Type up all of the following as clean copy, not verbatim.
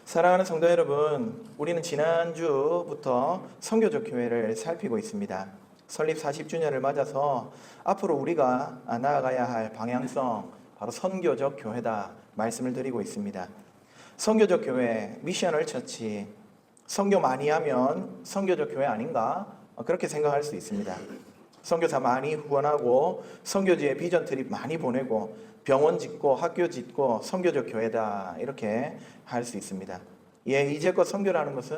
사랑하는 성도 여러분, 우리는 지난주부터 선교적 교회를 살피고 있습니다. 설립 40주년을 맞아서 앞으로 우리가 나아가야 할 방향성, 바로 선교적 교회다 말씀을 드리고 있습니다. 선교적 교회, 미셔널 처치, 선교 많이 하면 선교적 교회 아닌가? 그렇게 생각할 수 있습니다. 선교사 많이 후원하고 선교지에 비전 트립 많이 보내고 병원 짓고 학교 짓고 선교적 교회다 이렇게 할 수 있습니다. 이제껏 선교라는 것은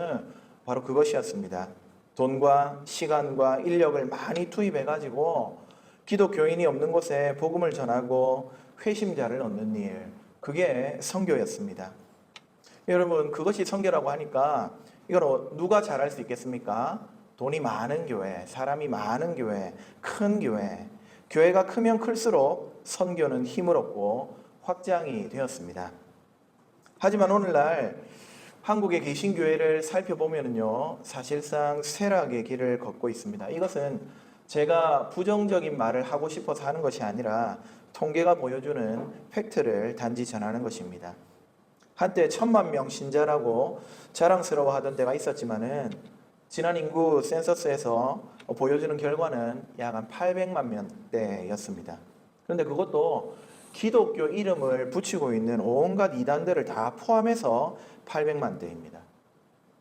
바로 그것이었습니다. 돈과 시간과 인력을 많이 투입해 가지고 기독교인이 없는 곳에 복음을 전하고 회심자를 얻는 일, 그게 선교였습니다. 여러분, 그것이 선교라고 하니까 이걸 누가 잘할 수 있겠습니까? 돈이 많은 교회, 사람이 많은 교회, 큰 교회, 교회가 크면 클수록 선교는 힘을 얻고 확장이 되었습니다. 하지만 오늘날 한국의 개신교회를 살펴보면요, 사실상 쇠락의 길을 걷고 있습니다. 이것은 제가 부정적인 말을 하고 싶어서 하는 것이 아니라 통계가 보여주는 팩트를 단지 전하는 것입니다. 한때 1,000만 명 신자라고 자랑스러워하던 때가 있었지만은 지난 인구 센서스에서 보여주는 결과는 약 한 800만 명대였습니다. 그런데 그것도 기독교 이름을 붙이고 있는 온갖 이단들을 다 포함해서 800만 대입니다.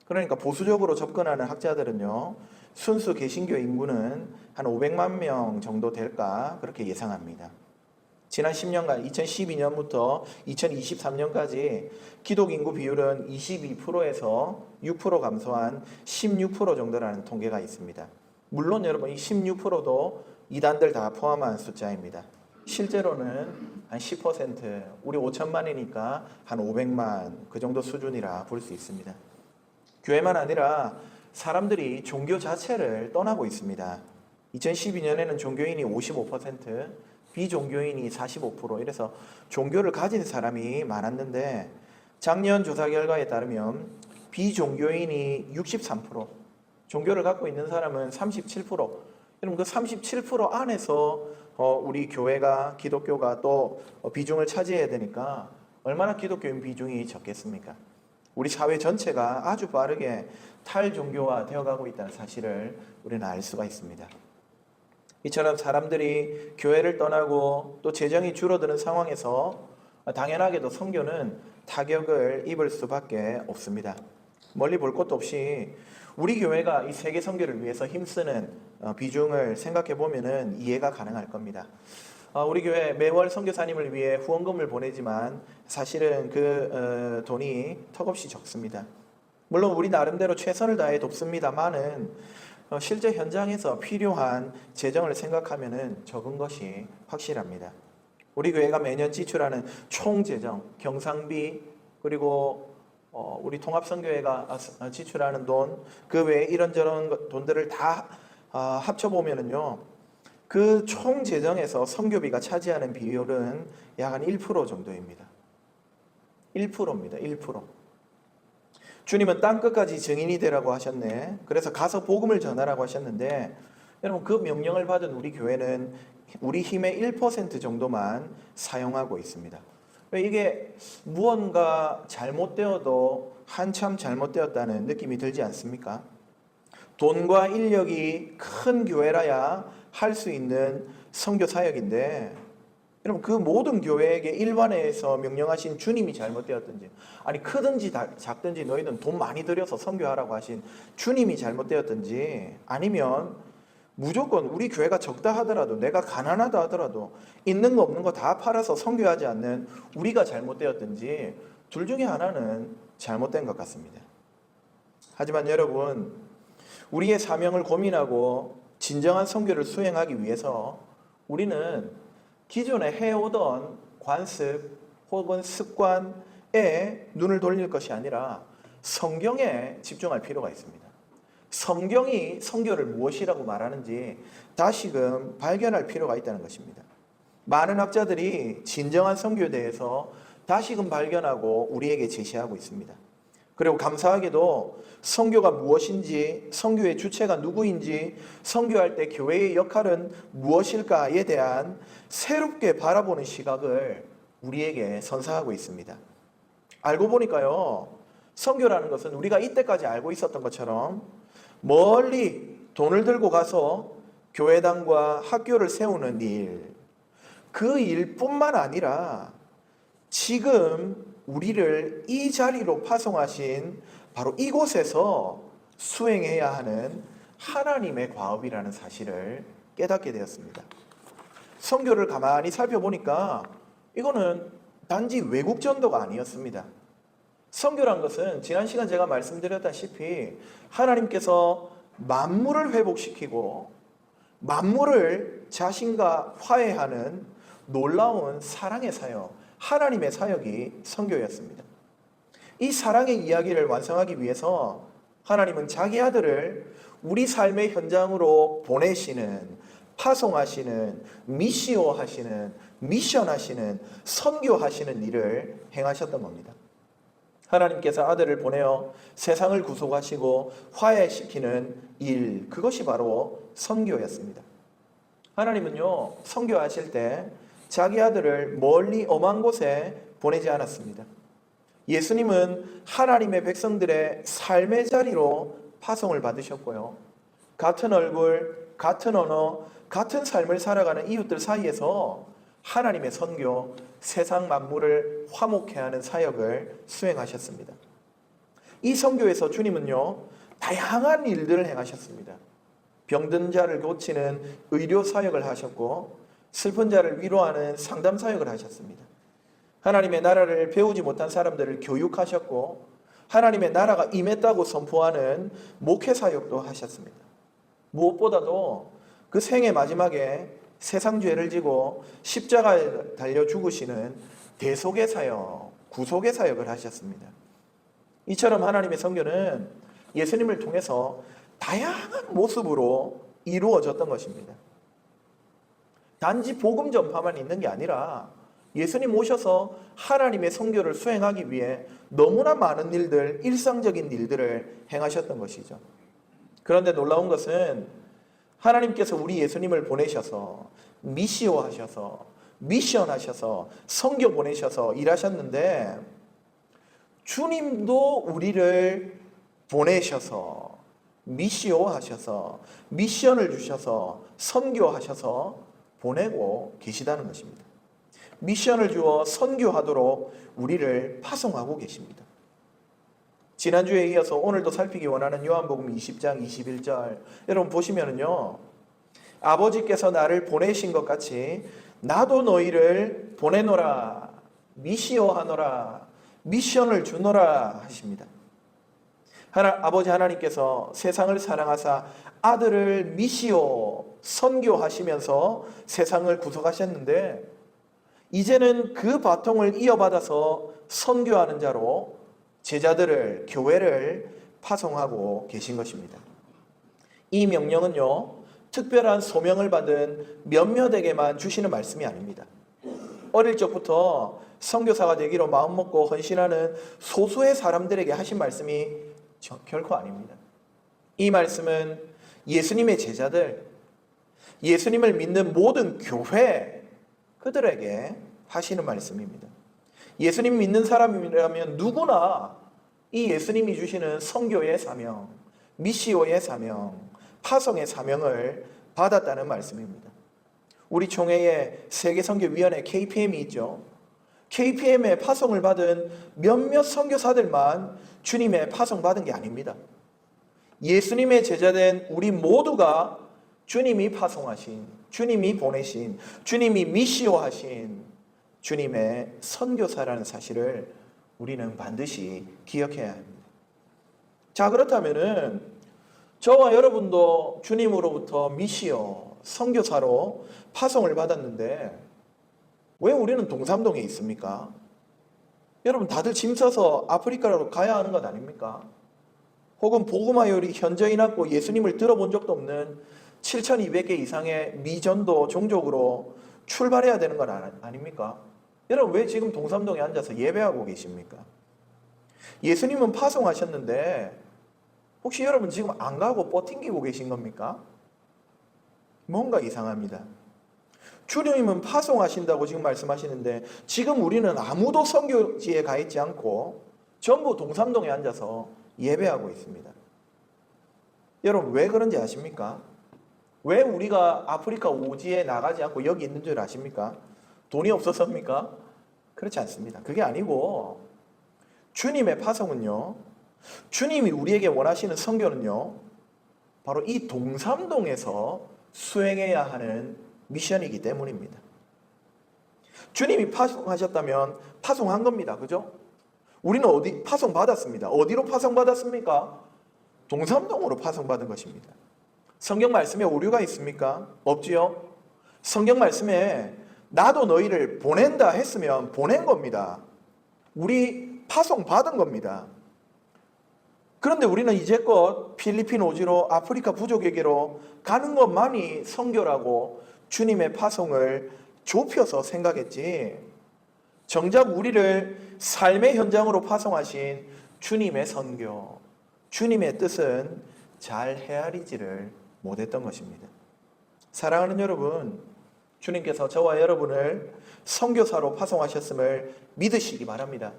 그러니까 보수적으로 접근하는 학자들은요, 순수 개신교 인구는 한 500만 명 정도 될까 그렇게 예상합니다. 지난 10년간 2012년부터 2023년까지 기독 인구 비율은 22%에서 6% 감소한 16% 정도라는 통계가 있습니다. 물론 여러분, 이 16%도 이단들 다 포함한 숫자입니다. 실제로는 한 10%, 우리 5천만이니까 한 500만 그 정도 수준이라 볼 수 있습니다. 교회만 아니라 사람들이 종교 자체를 떠나고 있습니다. 2012년에는 종교인이 55%, 비종교인이 45%, 이래서 종교를 가진 사람이 많았는데 작년 조사 결과에 따르면 비종교인이 63%, 종교를 갖고 있는 사람은 37%. 여러분, 그 37% 안에서 우리 교회가, 기독교가 또 비중을 차지해야 되니까 얼마나 기독교인 비중이 적겠습니까? 우리 사회 전체가 아주 빠르게 탈종교화 되어가고 있다는 사실을 우리는 알 수가 있습니다. 이처럼 사람들이 교회를 떠나고 또 재정이 줄어드는 상황에서 당연하게도 선교는 타격을 입을 수밖에 없습니다. 멀리 볼 것도 없이 우리 교회가 이 세계 선교를 위해서 힘쓰는 비중을 생각해 보면은 이해가 가능할 겁니다. 우리 교회 매월 선교사님을 위해 후원금을 보내지만 사실은 그 돈이 턱없이 적습니다. 물론 우리 나름대로 최선을 다해 돕습니다만은 실제 현장에서 필요한 재정을 생각하면은 적은 것이 확실합니다. 우리 교회가 매년 지출하는 총 재정, 경상비, 그리고 우리 통합선교회가 지출하는 돈, 그 외에 이런저런 돈들을 다 합쳐보면은요, 그 총 재정에서 선교비가 차지하는 비율은 약 한 1% 정도입니다. 1%입니다. 1%. 주님은 땅끝까지 증인이 되라고 하셨네. 그래서 가서 복음을 전하라고 하셨는데, 여러분, 그 명령을 받은 우리 교회는 우리 힘의 1% 정도만 사용하고 있습니다. 이게 무언가 잘못되어도 한참 잘못되었다는 느낌이 들지 않습니까? 돈과 인력이 큰 교회라야 할 수 있는 선교 사역인데, 여러분, 그 모든 교회에게 일반회에서 명령하신 주님이 잘못되었든지, 아니 크든지 작든지 너희는 돈 많이 들여서 선교하라고 하신 주님이 잘못되었든지, 아니면 무조건 우리 교회가 적다 하더라도, 내가 가난하다 하더라도 있는 거 없는 거 다 팔아서 선교하지 않는 우리가 잘못되었든지, 둘 중에 하나는 잘못된 것 같습니다. 하지만 여러분, 우리의 사명을 고민하고 진정한 선교를 수행하기 위해서 우리는 기존에 해오던 관습 혹은 습관에 눈을 돌릴 것이 아니라 성경에 집중할 필요가 있습니다. 성경이 선교를 무엇이라고 말하는지 다시금 발견할 필요가 있다는 것입니다. 많은 학자들이 진정한 선교에 대해서 다시금 발견하고 우리에게 제시하고 있습니다. 그리고 감사하게도 선교가 무엇인지, 선교의 주체가 누구인지, 선교할 때 교회의 역할은 무엇일까에 대한 새롭게 바라보는 시각을 우리에게 선사하고 있습니다. 알고 보니까요, 선교라는 것은 우리가 이때까지 알고 있었던 것처럼 멀리 돈을 들고 가서 교회당과 학교를 세우는 일, 그 일뿐만 아니라 지금 우리를 이 자리로 파송하신 바로 이곳에서 수행해야 하는 하나님의 과업이라는 사실을 깨닫게 되었습니다. 선교를 가만히 살펴보니까 이거는 단지 외국 전도가 아니었습니다. 선교란 것은 지난 시간 제가 말씀드렸다시피 하나님께서 만물을 회복시키고 만물을 자신과 화해하는 놀라운 사랑의 사역, 하나님의 사역이 선교였습니다. 이 사랑의 이야기를 완성하기 위해서 하나님은 자기 아들을 우리 삶의 현장으로 보내시는, 파송하시는, 미시오하시는, 미션하시는, 선교하시는 일을 행하셨던 겁니다. 하나님께서 아들을 보내어 세상을 구속하시고 화해시키는 일, 그것이 바로 선교였습니다. 하나님은요, 선교하실 때 자기 아들을 멀리 엄한 곳에 보내지 않았습니다. 예수님은 하나님의 백성들의 삶의 자리로 파송을 받으셨고요. 같은 얼굴, 같은 언어, 같은 삶을 살아가는 이웃들 사이에서 하나님의 선교, 세상 만물을 화목케 하는 사역을 수행하셨습니다. 이 선교에서 주님은요, 다양한 일들을 행하셨습니다. 병든 자를 고치는 의료 사역을 하셨고 슬픈 자를 위로하는 상담 사역을 하셨습니다. 하나님의 나라를 배우지 못한 사람들을 교육하셨고 하나님의 나라가 임했다고 선포하는 목회 사역도 하셨습니다. 무엇보다도 그 생의 마지막에 세상 죄를 지고 십자가에 달려 죽으시는 대속의 사역, 구속의 사역을 하셨습니다. 이처럼 하나님의 선교는 예수님을 통해서 다양한 모습으로 이루어졌던 것입니다. 단지 복음 전파만 있는 게 아니라 예수님 오셔서 하나님의 선교를 수행하기 위해 너무나 많은 일들, 일상적인 일들을 행하셨던 것이죠. 그런데 놀라운 것은 하나님께서 우리 예수님을 보내셔서 미시오 하셔서 미션 하셔서 선교 보내셔서 일하셨는데 주님도 우리를 보내셔서 미시오 하셔서 미션을 주셔서 선교하셔서 보내고 계시다는 것입니다. 미션을 주어 선교하도록 우리를 파송하고 계십니다. 지난주에 이어서 오늘도 살피기 원하는 요한복음 20장 21절 여러분 보시면은요, 아버지께서 나를 보내신 것 같이 나도 너희를 보내노라, 미시오 하노라, 미션을 주노라 하십니다. 아버지 하나님께서 세상을 사랑하사 아들을 미시오, 선교하시면서 세상을 구속하셨는데 이제는 그 바통을 이어받아서 선교하는 자로 제자들을, 교회를 파송하고 계신 것입니다. 이 명령은요, 특별한 소명을 받은 몇몇에게만 주시는 말씀이 아닙니다. 어릴 적부터 선교사가 되기로 마음먹고 헌신하는 소수의 사람들에게 하신 말씀이 결코 아닙니다. 이 말씀은 예수님의 제자들, 예수님을 믿는 모든 교회, 그들에게 하시는 말씀입니다. 예수님 믿는 사람이라면 누구나 이 예수님이 주시는 선교의 사명, 미시오의 사명, 파송의 사명을 받았다는 말씀입니다. 우리 총회에 세계선교위원회 KPM이 있죠. KPM의 파송을 받은 몇몇 선교사들만 주님의 파송 받은 게 아닙니다. 예수님의 제자된 우리 모두가 주님이 파송하신, 주님이 보내신, 주님이 미시오하신 주님의 선교사라는 사실을 우리는 반드시 기억해야 합니다. 자, 그렇다면은 저와 여러분도 주님으로부터 미시오, 선교사로 파송을 받았는데 왜 우리는 동삼동에 있습니까? 여러분 다들 짐 싸서 아프리카로 가야 하는 것 아닙니까? 혹은 복음화요리 현저히 낮고 예수님을 들어본 적도 없는 7,200개 이상의 미전도 종족으로 출발해야 되는 건 아닙니까? 여러분 왜 지금 동삼동에 앉아서 예배하고 계십니까? 예수님은 파송하셨는데 혹시 여러분 지금 안 가고 뻗팅기고 계신 겁니까? 뭔가 이상합니다. 주님은 파송하신다고 지금 말씀하시는데 지금 우리는 아무도 선교지에 가 있지 않고 전부 동삼동에 앉아서 예배하고 있습니다. 여러분 왜 그런지 아십니까? 왜 우리가 아프리카 오지에 나가지 않고 여기 있는 줄 아십니까? 돈이 없어서입니까? 그렇지 않습니다. 그게 아니고 주님의 파송은요, 주님이 우리에게 원하시는 선교는요, 바로 이 동삼동에서 수행해야 하는 미션이기 때문입니다. 주님이 파송하셨다면 파송한 겁니다. 그죠? 우리는 어디 파송받았습니다. 어디로 파송받았습니까? 동삼동으로 파송받은 것입니다. 성경 말씀에 오류가 있습니까? 없지요? 성경 말씀에 나도 너희를 보낸다 했으면 보낸 겁니다. 우리 파송받은 겁니다. 그런데 우리는 이제껏 필리핀 오지로 아프리카 부족에게로 가는 것만이 선교라고 주님의 파송을 좁혀서 생각했지, 정작 우리를 삶의 현장으로 파송하신 주님의 선교, 주님의 뜻은 잘 헤아리지를 못했던 것입니다. 사랑하는 여러분, 주님께서 저와 여러분을 선교사로 파송하셨음을 믿으시기 바랍니다.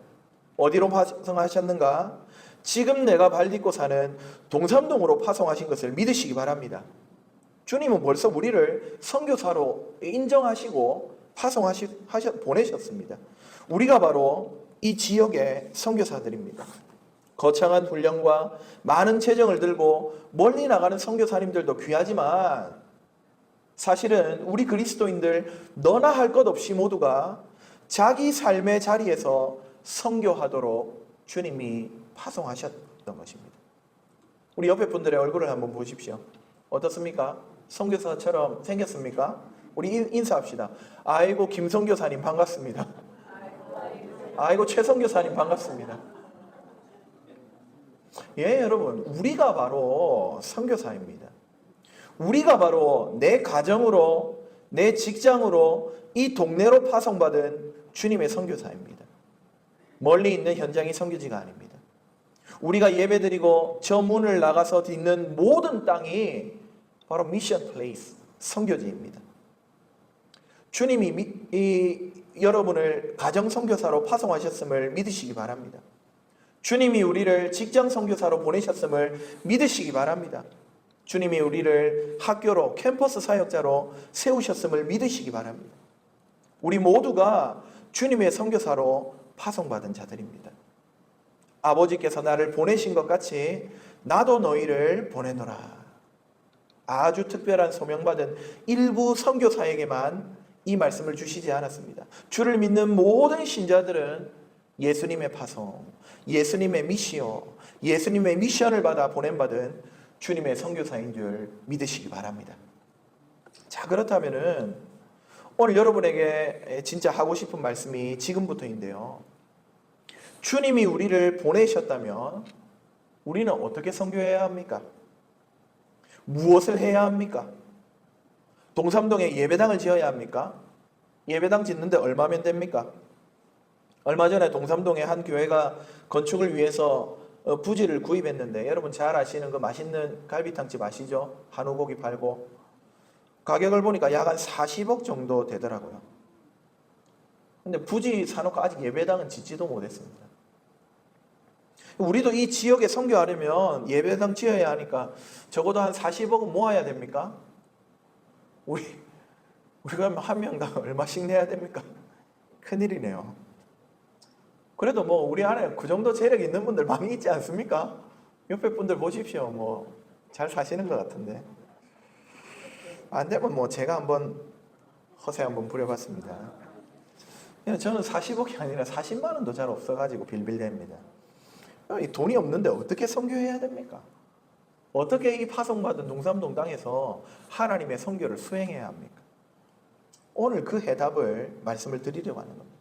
어디로 파송하셨는가? 지금 내가 발 딛고 사는 동삼동으로 파송하신 것을 믿으시기 바랍니다. 주님은 벌써 우리를 선교사로 인정하시고 보내셨습니다. 우리가 바로 이 지역의 선교사들입니다. 거창한 훈련과 많은 재정을 들고 멀리 나가는 선교사님들도 귀하지만, 사실은 우리 그리스도인들 너나 할 것 없이 모두가 자기 삶의 자리에서 선교하도록 주님이 파송하셨던 것입니다. 우리 옆에 분들의 얼굴을 한번 보십시오. 어떻습니까? 선교사처럼 생겼습니까? 우리 인사합시다. 아이고 김선교사님 반갑습니다. 아이고 최선교사님 반갑습니다. 예, 여러분, 우리가 바로 선교사입니다. 우리가 바로 내 가정으로, 내 직장으로, 이 동네로 파송받은 주님의 선교사입니다. 멀리 있는 현장이 선교지가 아닙니다. 우리가 예배드리고 저 문을 나가서 딛는 모든 땅이 바로 미션 플레이스, 선교지입니다. 주님이 여러분을 가정 선교사로 파송하셨음을 믿으시기 바랍니다. 주님이 우리를 직장 선교사로 보내셨음을 믿으시기 바랍니다. 주님이 우리를 학교로, 캠퍼스 사역자로 세우셨음을 믿으시기 바랍니다. 우리 모두가 주님의 선교사로 파송받은 자들입니다. 아버지께서 나를 보내신 것 같이 나도 너희를 보내노라. 아주 특별한 소명받은 일부 선교사에게만 이 말씀을 주시지 않았습니다. 주를 믿는 모든 신자들은 예수님의 파송, 예수님의 미시오, 예수님의 미션을 받아 보냄받은 주님의 선교사인 줄 믿으시기 바랍니다. 자, 그렇다면은 오늘 여러분에게 진짜 하고 싶은 말씀이 지금부터인데요. 주님이 우리를 보내셨다면 우리는 어떻게 선교해야 합니까? 무엇을 해야 합니까? 동삼동에 예배당을 지어야 합니까? 예배당 짓는데 얼마면 됩니까? 얼마 전에 동삼동에 한 교회가 건축을 위해서 부지를 구입했는데, 여러분 잘 아시는 그 맛있는 갈비탕집 아시죠? 한우고기 팔고 가격을 보니까 약 한 40억 정도 되더라고요. 근데 부지 사놓고 아직 예배당은 짓지도 못했습니다. 우리도 이 지역에 선교하려면 예배당 지어야 하니까 적어도 한 40억은 모아야 됩니까? 우리가 한 명당 얼마씩 내야 됩니까? 큰일이네요. 그래도 뭐 우리 안에 그 정도 재력 있는 분들 많이 있지 않습니까? 옆에 분들 보십시오. 뭐 잘 사시는 것 같은데. 안 되면 뭐 제가 한번 허세 한번 부려봤습니다. 저는 40억이 아니라 40만 원도 잘 없어가지고 빌빌댑니다. 돈이 없는데 어떻게 선교해야 됩니까? 어떻게 이 파송받은 동삼동 땅에서 하나님의 선교를 수행해야 합니까? 오늘 그 해답을 말씀을 드리려고 하는 겁니다.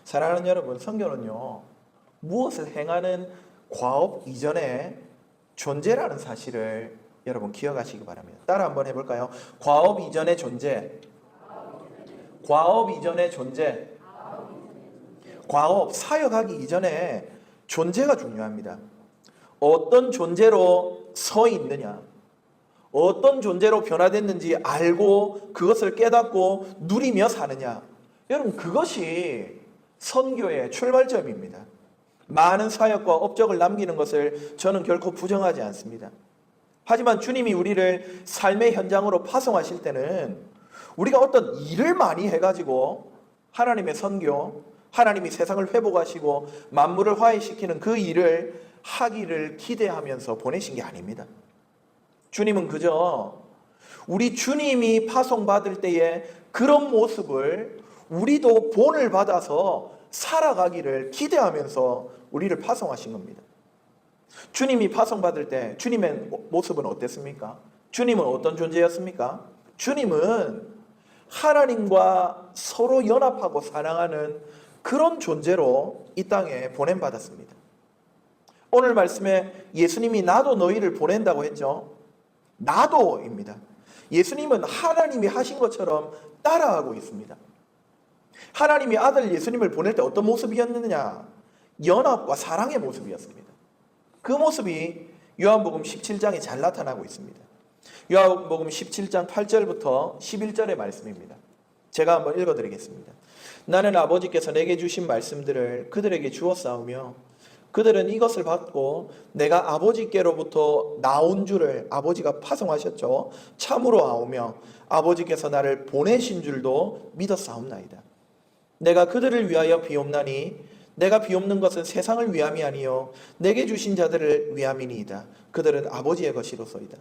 사랑하는 여러분, 선교는요, 무엇을 행하는 과업 이전에 존재라는 사실을 여러분 기억하시기 바랍니다. 따라 한번 해볼까요? 과업 이전의 존재. 과업 이전의 존재. 과업, 사역하기 이전에 존재가 중요합니다. 어떤 존재로 서 있느냐, 어떤 존재로 변화됐는지 알고 그것을 깨닫고 누리며 사느냐, 여러분 그것이 선교의 출발점입니다. 많은 사역과 업적을 남기는 것을 저는 결코 부정하지 않습니다. 하지만 주님이 우리를 삶의 현장으로 파송하실 때는 우리가 어떤 일을 많이 해가지고 하나님의 선교, 하나님이 세상을 회복하시고 만물을 화해시키는 그 일을 하기를 기대하면서 보내신 게 아닙니다. 주님은 그저 우리 주님이 파송받을 때의 그런 모습을 우리도 본을 받아서 살아가기를 기대하면서 우리를 파송하신 겁니다. 주님이 파송받을 때 주님의 모습은 어땠습니까? 주님은 어떤 존재였습니까? 주님은 하나님과 서로 연합하고 사랑하는 그런 존재로 이 땅에 보냄받았습니다. 오늘 말씀에 예수님이 나도 너희를 보낸다고 했죠. 나도입니다. 예수님은 하나님이 하신 것처럼 따라하고 있습니다. 하나님이 아들 예수님을 보낼 때 어떤 모습이었느냐? 연합과 사랑의 모습이었습니다. 그 모습이 요한복음 17장에 잘 나타나고 있습니다. 요한복음 17장 8절부터 11절의 말씀입니다. 제가 한번 읽어드리겠습니다. 나는 아버지께서 내게 주신 말씀들을 그들에게 주었사오며 그들은 이것을 받고 내가 아버지께로부터 나온 줄을 아버지가 파송하셨죠. 참으로 아오며 아버지께서 나를 보내신 줄도 믿었사옵나이다. 내가 그들을 위하여 비옵나니 내가 비옵는 것은 세상을 위함이 아니요 내게 주신 자들을 위함이니이다. 그들은 아버지의 것이로소이다.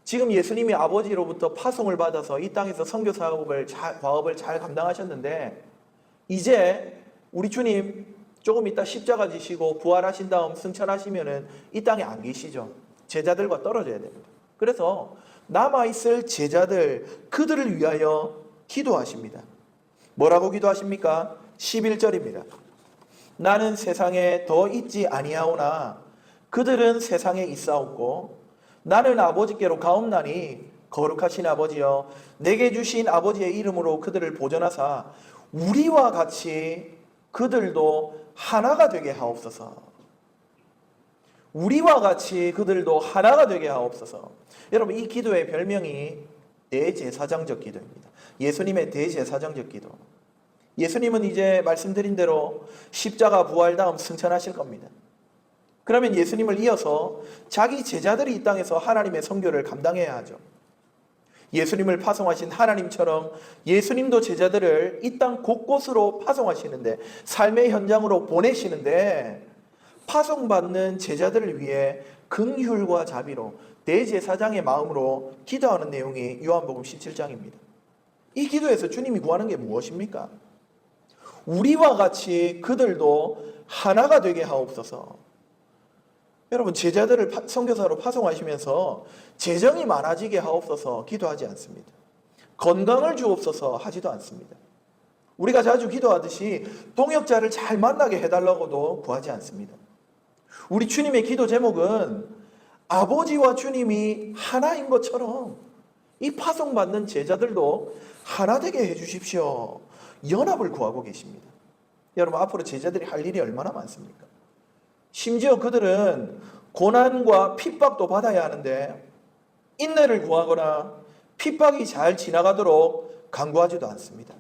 지금 예수님이 아버지로부터 파송을 받아서 이 땅에서 선교 과업을 잘 감당하셨는데 이제 우리 주님 조금 이따 십자가 지시고 부활하신 다음 승천하시면은 이 땅에 안 계시죠. 제자들과 떨어져야 됩니다. 그래서 남아있을 제자들 그들을 위하여 기도하십니다. 뭐라고 기도하십니까? 11절입니다. 나는 세상에 더 있지 아니하오나 그들은 세상에 있사옵고 나는 아버지께로 가옵나니 거룩하신 아버지여 내게 주신 아버지의 이름으로 그들을 보존하사 우리와 같이 그들도 하나가 되게 하옵소서. 우리와 같이 그들도 하나가 되게 하옵소서. 여러분 이 기도의 별명이 대제사장적 기도입니다. 예수님의 대제사장적 기도. 예수님은 이제 말씀드린 대로 십자가 부활 다음 승천하실 겁니다. 그러면 예수님을 이어서 자기 제자들이 이 땅에서 하나님의 선교를 감당해야 하죠. 예수님을 파송하신 하나님처럼 예수님도 제자들을 이 땅 곳곳으로 파송하시는데 삶의 현장으로 보내시는데 파송받는 제자들을 위해 긍휼과 자비로 대제사장의 마음으로 기도하는 내용이 요한복음 17장입니다. 이 기도에서 주님이 구하는 게 무엇입니까? 우리와 같이 그들도 하나가 되게 하옵소서. 여러분 제자들을 선교사로 파송하시면서 재정이 많아지게 하옵소서 기도하지 않습니다. 건강을 주옵소서 하지도 않습니다. 우리가 자주 기도하듯이 동역자를 잘 만나게 해달라고도 구하지 않습니다. 우리 주님의 기도 제목은 아버지와 주님이 하나인 것처럼 이 파송받는 제자들도 하나 되게 해주십시오. 연합을 구하고 계십니다. 여러분 앞으로 제자들이 할 일이 얼마나 많습니까? 심지어 그들은 고난과 핍박도 받아야 하는데 인내를 구하거나 핍박이 잘 지나가도록 간구하지도 않습니다.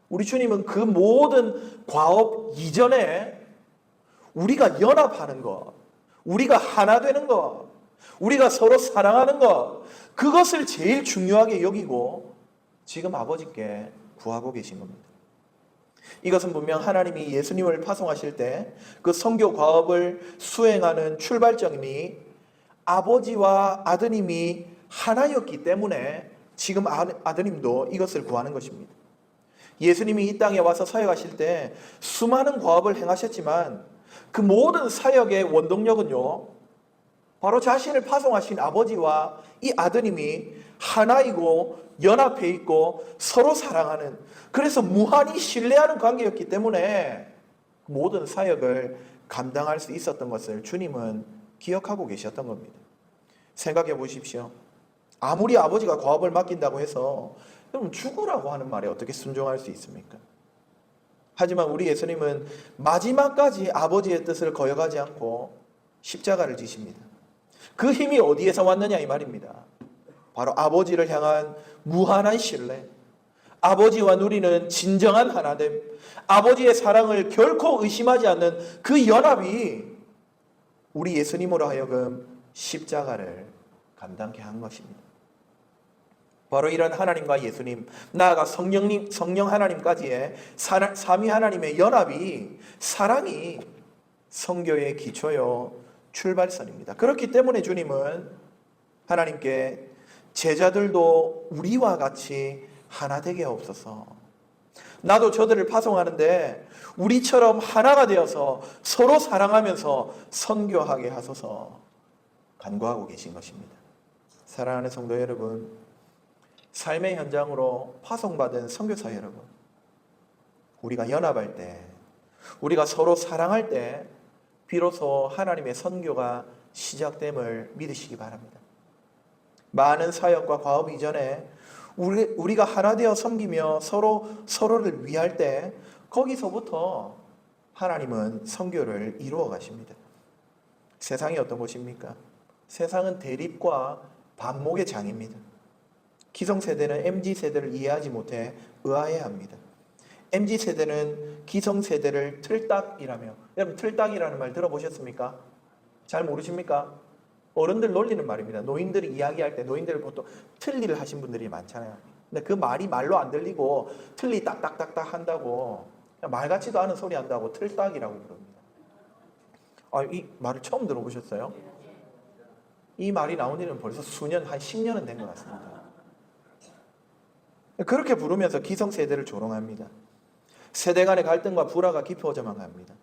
우리 주님은 그 모든 과업 이전에 우리가 연합하는 것, 우리가 하나 되는 것, 우리가 서로 사랑하는 것, 그것을 제일 중요하게 여기고 지금 아버지께 구하고 계신 겁니다. 이것은 분명 하나님이 예수님을 파송하실 때 그 선교 과업을 수행하는 출발점이 아버지와 아드님이 하나였기 때문에 지금 아드님도 이것을 구하는 것입니다. 예수님이 이 땅에 와서 사역하실 때 수많은 과업을 행하셨지만 그 모든 사역의 원동력은요 바로 자신을 파송하신 아버지와 이 아드님이 하나이고 연합해 있고 서로 사랑하는, 그래서 무한히 신뢰하는 관계였기 때문에 모든 사역을 감당할 수 있었던 것을 주님은 기억하고 계셨던 겁니다. 생각해 보십시오. 아무리 아버지가 과업을 맡긴다고 해서 여러분 죽으라고 하는 말에 어떻게 순종할 수 있습니까? 하지만 우리 예수님은 마지막까지 아버지의 뜻을 거역하지 않고 십자가를 지십니다. 그 힘이 어디에서 왔느냐 이 말입니다. 바로 아버지를 향한 무한한 신뢰, 아버지와 누리는 진정한 하나됨, 아버지의 사랑을 결코 의심하지 않는 그 연합이 우리 예수님으로 하여금 십자가를 감당케 한 것입니다. 바로 이런 하나님과 예수님, 나아가 성령 하나님까지의 삼위 하나님의 연합이, 사랑이 성교의 기초요 출발선입니다. 그렇기 때문에 주님은 하나님께 제자들도 우리와 같이 하나 되게 하옵소서, 나도 저들을 파송하는데 우리처럼 하나가 되어서 서로 사랑하면서 선교하게 하소서 간구하고 계신 것입니다. 사랑하는 성도 여러분, 삶의 현장으로 파송받은 선교사 여러분, 우리가 연합할 때, 우리가 서로 사랑할 때 비로소 하나님의 선교가 시작됨을 믿으시기 바랍니다. 많은 사역과 과업 이전에 우리가 하나 되어 섬기며 서로를 위할 때 거기서부터 하나님은 선교를 이루어 가십니다. 세상이 어떤 곳입니까? 세상은 대립과 반목의 장입니다. 기성세대는 MZ세대를 이해하지 못해 의아해합니다. MZ세대는 기성세대를 틀딱이라며, 여러분 틀딱이라는 말 들어보셨습니까? 잘 모르십니까? 어른들 놀리는 말입니다. 노인들이 이야기할 때 노인들 보통 틀리를 하신 분들이 많잖아요. 근데 그 말이 말로 안 들리고 틀리 딱딱딱딱 한다고, 말 같지도 않은 소리 한다고 틀딱이라고 부릅니다. 이 말을 처음 들어보셨어요? 이 말이 나온 지는 벌써 수년, 한 10년은 된 것 같습니다. 그렇게 부르면서 기성세대를 조롱합니다. 세대 간의 갈등과 불화가 깊어져만 갑니다.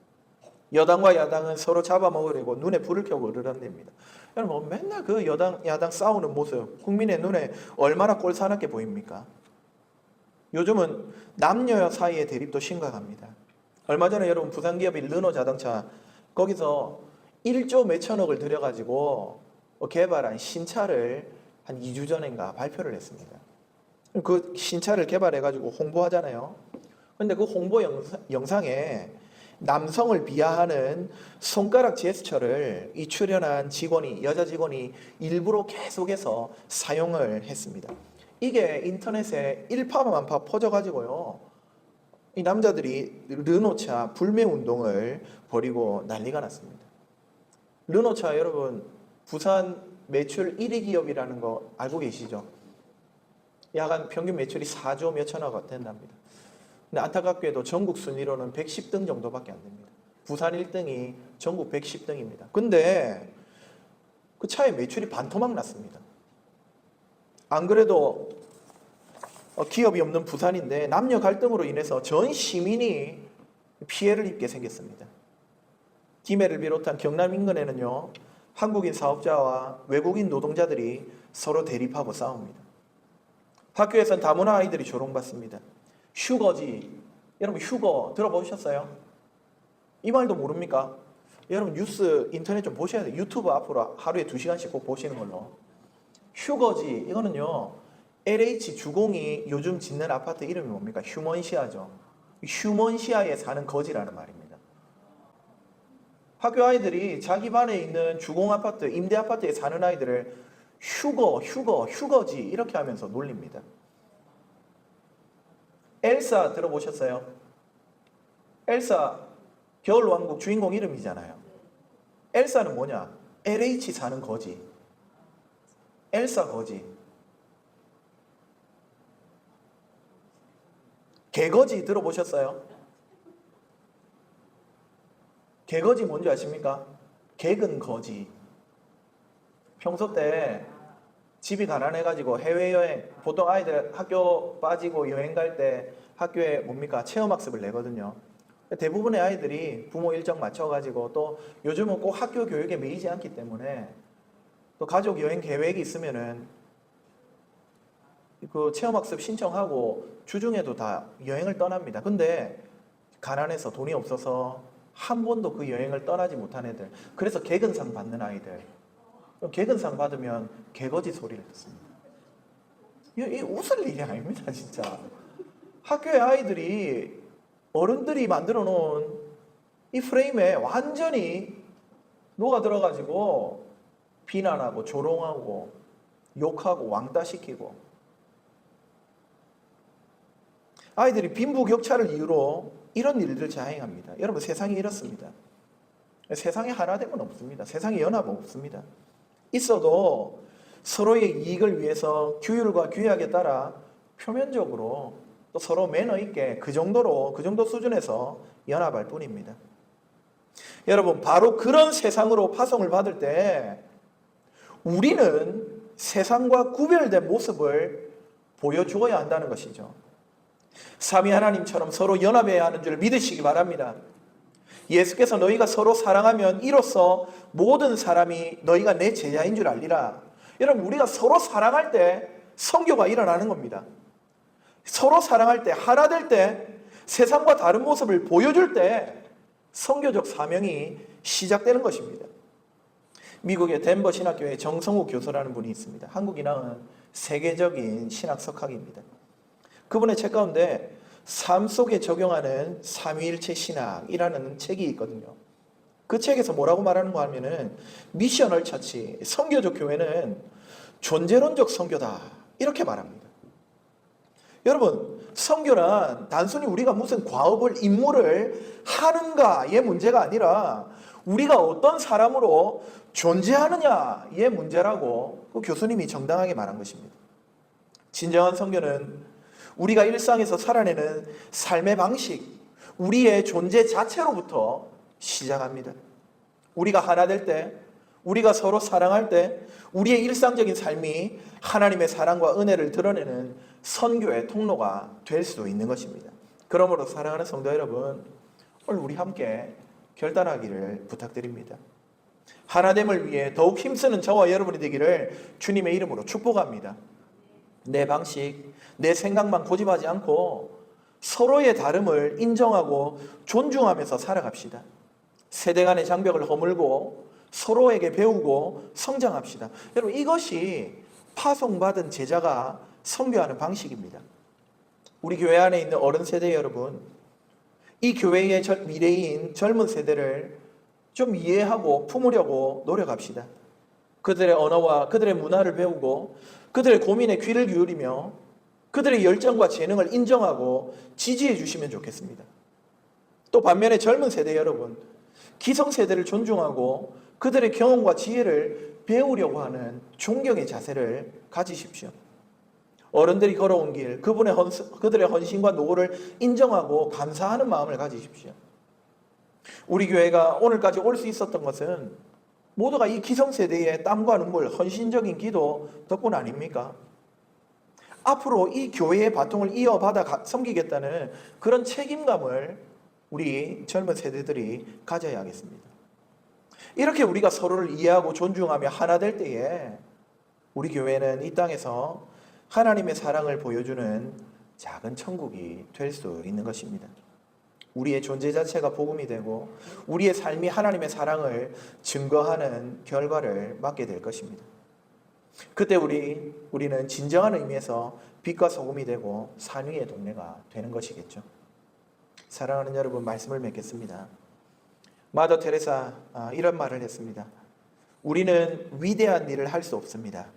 여당과 야당은 서로 잡아먹으려고 눈에 불을 켜고 으르렁댑니다. 여러분, 맨날 그 야당 싸우는 모습 국민의 눈에 얼마나 꼴사납게 보입니까? 요즘은 남녀 사이의 대립도 심각합니다. 얼마 전에 여러분 부산기업인 르노자동차, 거기서 1조 몇천억을 들여가지고 개발한 신차를 한 2주 전인가 발표를 했습니다. 그 신차를 개발해가지고 홍보하잖아요. 근데 그 홍보 영상에 남성을 비하하는 손가락 제스처를 이 출연한 여자 직원이 일부러 계속해서 사용을 했습니다. 이게 인터넷에 일파만파 퍼져가지고요, 이 남자들이 르노차 불매 운동을 벌이고 난리가 났습니다. 르노차 여러분, 부산 매출 1위 기업이라는 거 알고 계시죠? 야간 평균 매출이 4조 몇천억 된답니다. 근데 안타깝게도 전국 순위로는 110등 정도밖에 안 됩니다. 부산 1등이 전국 110등입니다. 근데 그 차에 매출이 반토막 났습니다. 안 그래도 기업이 없는 부산인데 남녀 갈등으로 인해서 전 시민이 피해를 입게 생겼습니다. 김해를 비롯한 경남 인근에는요, 한국인 사업자와 외국인 노동자들이 서로 대립하고 싸웁니다. 학교에선 다문화 아이들이 조롱받습니다. 휴거지. 여러분 휴거 들어보셨어요? 이 말도 모릅니까? 여러분 뉴스 인터넷 좀 보셔야 돼요. 유튜브 앞으로 하루에 2시간씩 꼭 보시는 걸로. 휴거지, 이거는요, LH 주공이 요즘 짓는 아파트 이름이 뭡니까? 휴먼시아죠. 휴먼시아에 사는 거지라는 말입니다. 학교 아이들이 자기 반에 있는 주공 아파트, 임대 아파트에 사는 아이들을 휴거지 이렇게 하면서 놀립니다. 엘사 들어보셨어요? 엘사 겨울왕국 주인공 이름이잖아요. 엘사는 뭐냐? LH 사는 거지. 엘사 거지. 개거지 들어보셨어요? 개거지 뭔지 아십니까? 개근 거지. 평소 때 집이 가난해가지고 해외여행, 보통 아이들 학교 빠지고 여행 갈 때 학교에 뭡니까? 체험학습을 내거든요. 대부분의 아이들이 부모 일정 맞춰가지고, 또 요즘은 꼭 학교 교육에 매이지 않기 때문에 또 가족 여행 계획이 있으면은 그 체험학습 신청하고 주중에도 다 여행을 떠납니다. 근데 가난해서 돈이 없어서 한 번도 그 여행을 떠나지 못한 애들, 그래서 개근상 받는 아이들, 개근상 받으면 개거지 소리를 듣습니다. 이 웃을 일이 아닙니다, 진짜. 학교의 아이들이 어른들이 만들어 놓은 이 프레임에 완전히 녹아 들어가지고 비난하고 조롱하고 욕하고 왕따시키고, 아이들이 빈부격차를 이유로 이런 일들을 자행합니다. 여러분, 세상이 이렇습니다. 세상에 하나됨은 없습니다. 세상에 연합은 없습니다. 있어도 서로의 이익을 위해서 규율과 규약에 따라 표면적으로 또 서로 매너 있게 그 정도 수준에서 연합할 뿐입니다. 여러분, 바로 그런 세상으로 파송을 받을 때 우리는 세상과 구별된 모습을 보여주어야 한다는 것이죠. 삼위 하나님처럼 서로 연합해야 하는 줄 믿으시기 바랍니다. 예수께서 너희가 서로 사랑하면 이로써 모든 사람이 너희가 내 제자인 줄 알리라. 여러분, 우리가 서로 사랑할 때 선교가 일어나는 겁니다. 서로 사랑할 때, 하나 될 때, 세상과 다른 모습을 보여줄 때 선교적 사명이 시작되는 것입니다. 미국의 덴버 신학교에 정성우 교수라는 분이 있습니다. 한국이 낳은 세계적인 신학 석학입니다. 그분의 책 가운데 삶 속에 적용하는 삼위일체 신학이라는 책이 있거든요. 그 책에서 뭐라고 말하는 거 하면은 미셔널 처치, 선교적 교회는 존재론적 선교다, 이렇게 말합니다. 여러분, 선교란 단순히 우리가 무슨 과업을, 임무를 하는가의 문제가 아니라 우리가 어떤 사람으로 존재하느냐의 문제라고 그 교수님이 정당하게 말한 것입니다. 진정한 선교는 우리가 일상에서 살아내는 삶의 방식, 우리의 존재 자체로부터 시작합니다. 우리가 하나 될 때, 우리가 서로 사랑할 때 우리의 일상적인 삶이 하나님의 사랑과 은혜를 드러내는 선교의 통로가 될 수도 있는 것입니다. 그러므로 사랑하는 성도 여러분, 오늘 우리 함께 결단하기를 부탁드립니다. 하나됨을 위해 더욱 힘쓰는 저와 여러분이 되기를 주님의 이름으로 축복합니다. 내 방식, 내 생각만 고집하지 않고 서로의 다름을 인정하고 존중하면서 살아갑시다. 세대 간의 장벽을 허물고 서로에게 배우고 성장합시다. 여러분, 이것이 파송받은 제자가 선교하는 방식입니다. 우리 교회 안에 있는 어른 세대 여러분, 이 교회의 미래인 젊은 세대를 좀 이해하고 품으려고 노력합시다. 그들의 언어와 그들의 문화를 배우고 그들의 고민에 귀를 기울이며 그들의 열정과 재능을 인정하고 지지해 주시면 좋겠습니다. 또 반면에 젊은 세대 여러분, 기성세대를 존중하고 그들의 경험과 지혜를 배우려고 하는 존경의 자세를 가지십시오. 어른들이 걸어온 길, 그들의 헌신과 노고를 인정하고 감사하는 마음을 가지십시오. 우리 교회가 오늘까지 올 수 있었던 것은 모두가 이 기성세대의 땀과 눈물, 헌신적인 기도 덕분 아닙니까? 앞으로 이 교회의 바통을 이어받아 섬기겠다는 그런 책임감을 우리 젊은 세대들이 가져야 하겠습니다. 이렇게 우리가 서로를 이해하고 존중하며 하나 될 때에 우리 교회는 이 땅에서 하나님의 사랑을 보여주는 작은 천국이 될 수 있는 것입니다. 우리의 존재 자체가 복음이 되고 우리의 삶이 하나님의 사랑을 증거하는 결과를 맞게 될 것입니다. 그때 우리는 진정한 의미에서 빛과 소금이 되고 산 위의 동네가 되는 것이겠죠. 사랑하는 여러분, 말씀을 맺겠습니다. 마더 테레사 이런 말을 했습니다. 우리는 위대한 일을 할 수 없습니다.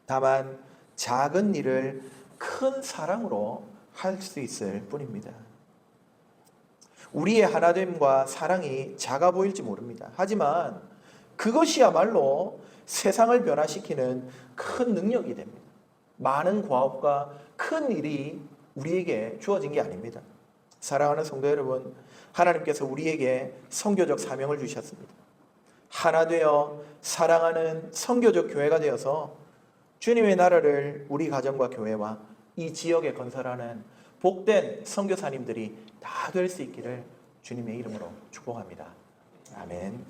다만 작은 일을 큰 사랑으로 할 수 있을 뿐입니다. 우리의 하나됨과 사랑이 작아 보일지 모릅니다. 하지만 그것이야말로 세상을 변화시키는 큰 능력이 됩니다. 많은 과업과 큰 일이 우리에게 주어진 게 아닙니다. 사랑하는 성도 여러분, 하나님께서 우리에게 선교적 사명을 주셨습니다. 하나 되어 사랑하는 선교적 교회가 되어서 주님의 나라를 우리 가정과 교회와 이 지역에 건설하는 복된 선교사님들이 다 될 수 있기를 주님의 이름으로 축복합니다. 아멘.